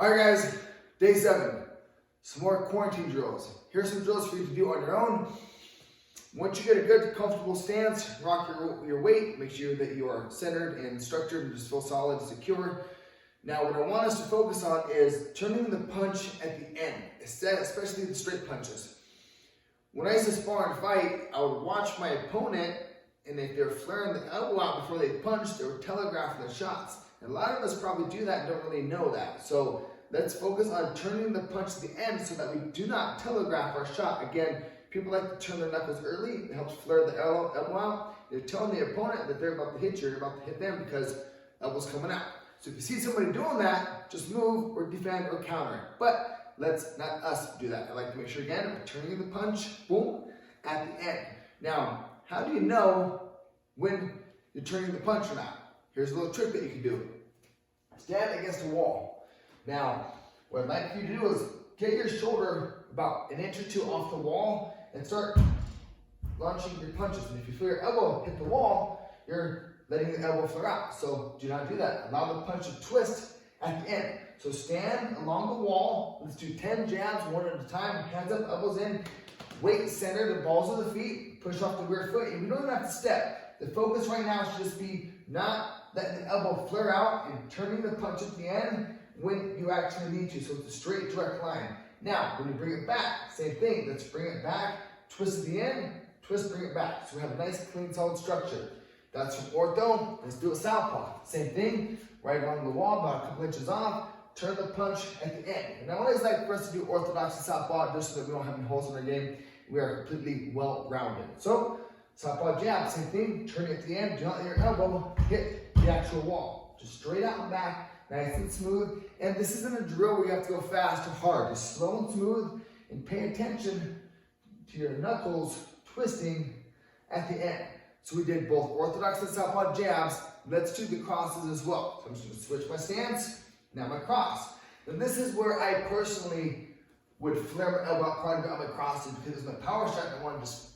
All right, guys, day 7, some more quarantine drills. Here's some drills for you to do on your own. Once you get a good, comfortable stance, rock your weight, make sure that you are centered and structured and just feel solid and secure. Now, what I want us to focus on is turning the punch at the end, especially the straight punches. When I used to spar and fight, I would watch my opponent, and if they're flaring the elbow out before they punch, they were telegraphing their shots. And a lot of us probably do that and don't really know that. So let's focus on turning the punch at the end so that we do not telegraph our shot. Again, people like to turn their knuckles early. It helps flare the elbow out. You're telling the opponent that they're about to hit you, you're about to hit them because elbow's coming out. So if you see somebody doing that, just move or defend or counter. But let's not us do that. I like to make sure, again, we're turning the punch, boom, at the end. Now, how do you know when you're turning the punch or not? Here's a little trick that you can do. Stand against a wall. Now, what I'd like you to do is get your shoulder about 1 inch or 2 off the wall and start launching your punches. And if you feel your elbow hit the wall, you're letting the elbow flare out. So do not do that. Allow the punch to twist at the end. So stand along the wall. Let's do 10 jabs, 1 at a time. Hands up, elbows in. Weight center, the balls of the feet. Push off the rear foot. And you don't even have to step. The focus right now should just be not letting the elbow flare out and turning the punch at the end when you actually need to. So it's a straight, direct line. Now, when you bring it back, same thing. Let's bring it back. Twist at the end. Twist, bring it back. So we have a nice, clean, solid structure. That's from ortho. Let's do a southpaw. Same thing. Right along the wall, about a couple inches off. Turn the punch at the end. And I always like for us to do orthodox and southpaw just so that we don't have any holes in our game. We are completely well-rounded. So, southpaw jab, same thing. Turn it at the end. Do not let your elbow hit the actual wall. Just straight out and back, nice and smooth. And this isn't a drill where you have to go fast or hard. Just slow and smooth, and pay attention to your knuckles twisting at the end. So we did both orthodox and southpaw jabs. Let's do the crosses as well. So I'm just going to switch my stance. Now my cross. And this is where I personally would flare my elbow out quite a bit on my crosses because it's my power shot and I want to just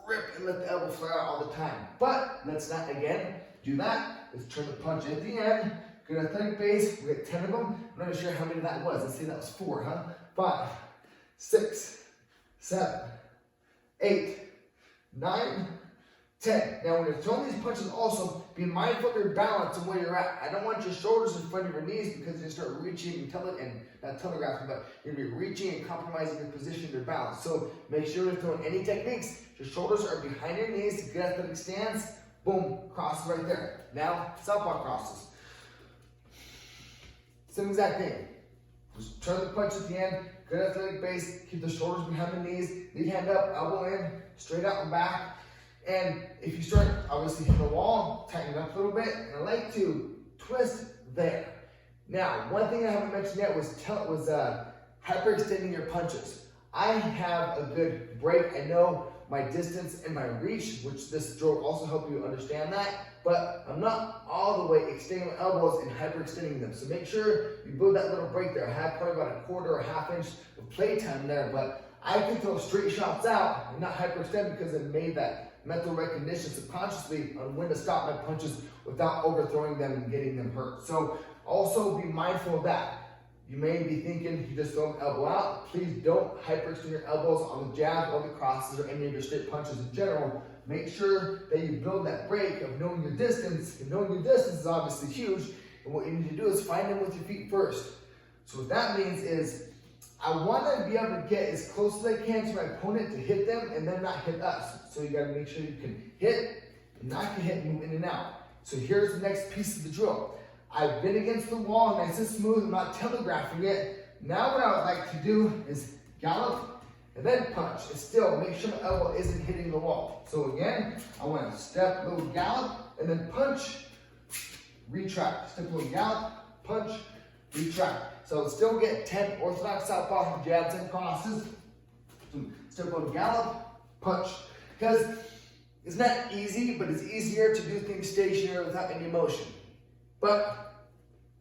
rip and let the elbow flare out all the time. But let's not, again, do that. Let's turn the punch at the end. Good athletic base. We got 10 of them. I'm not even sure how many that was. Let's say that was 4, huh? 5, 6, 7, 8, 9, 10. Now, when you're throwing these punches also, be mindful of your balance and where you're at. I don't want your shoulders in front of your knees because you start reaching and not telegraphing, but you're going to be reaching and compromising your position, your balance. So make sure you're throwing any techniques. Your shoulders are behind your knees, good athletic stance. Boom, crosses right there. Now, southpaw crosses. Same exact thing. Just turn the punch at the end, good athletic base, keep the shoulders behind the knees, lead hand up, elbow in, straight out and back. And if you start obviously hitting the wall, tighten it up a little bit, and I like to twist there. Now, one thing I haven't mentioned yet was hyperextending your punches. I have a good break. I know my distance and my reach, which this drill will also help you understand that, but I'm not all the way extending my elbows and hyperextending them. So make sure you build that little break there. I have probably about 1/4 or 1/2 inch of play time there, but I can throw straight shots out and not hyperextend because I made that mental recognition subconsciously on when to stop my punches without overthrowing them and getting them hurt. So also be mindful of that. You may be thinking you just throw an elbow out. Please don't hyperextend your elbows on the jab or the crosses or any of your straight punches in general. Make sure that you build that break of knowing your distance. And knowing your distance is obviously huge. And what you need to do is find them with your feet first. So what that means is I want to be able to get as close as I can to my opponent to hit them and then not hit us. So you got to make sure you can hit, not get hit, move in and out. So here's the next piece of the drill. I've been against the wall, nice and smooth, I'm not telegraphing it. Now what I would like to do is gallop and then punch. And still make sure my elbow isn't hitting the wall. So again, I want to step, little gallop, and then punch, retract. Step, little gallop, punch, retract. So still get 10 orthodox southpaw jabs and crosses. Step, little gallop, punch. Because it's not easy, but it's easier to do things stationary without any motion. But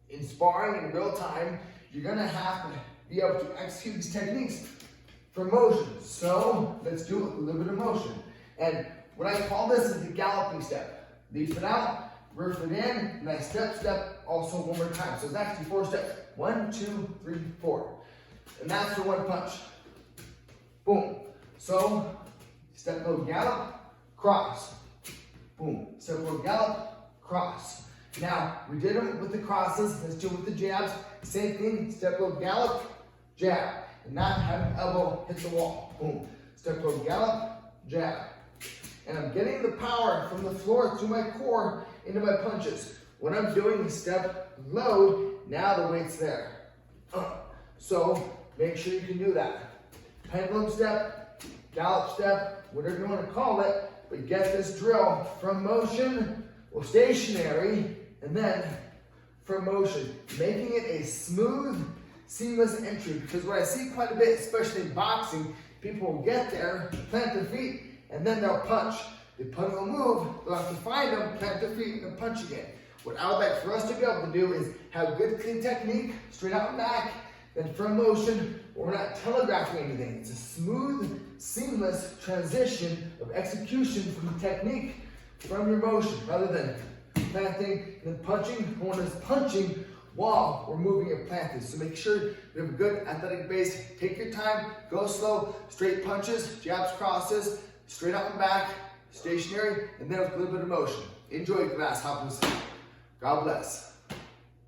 in sparring in real time, you're going to have to be able to execute these techniques for motion. So let's do it with a little bit of motion. And what I call this is the galloping step. Lead foot out, rear foot in, and I step, also one more time. So it's actually 4 steps. 1, 2, 3, 4. And that's for one punch. Boom. So, step load gallop, cross. Boom. Step load gallop, cross. Now, we did them with the crosses. Let's do it with the jabs. Same thing. Step load gallop, jab. And not have an elbow hit the wall. Boom. Step load gallop, jab. And I'm getting the power from the floor through my core into my punches. When I'm doing step load, now the weight's there. So make sure you can do that. Pendulum step, gallop step, whatever you want to call it, but get this drill from motion, or stationary, and then from motion, making it a smooth, seamless entry. Because what I see quite a bit, especially in boxing, people will get there, plant their feet, and then they'll punch. The opponent will move, they'll have to find them, plant their feet, and then punch again. What I would like for us to be able to do is have good, clean technique, straight out and back, then from motion, we're not telegraphing anything. It's a smooth, seamless transition of execution from technique from your motion, rather than planting and then punching. One is punching while we're moving and planting. So make sure you have a good athletic base. Take your time, go slow, straight punches, jabs, crosses, straight out and back, stationary, and then with a little bit of motion. Enjoy, grasshoppers. God bless.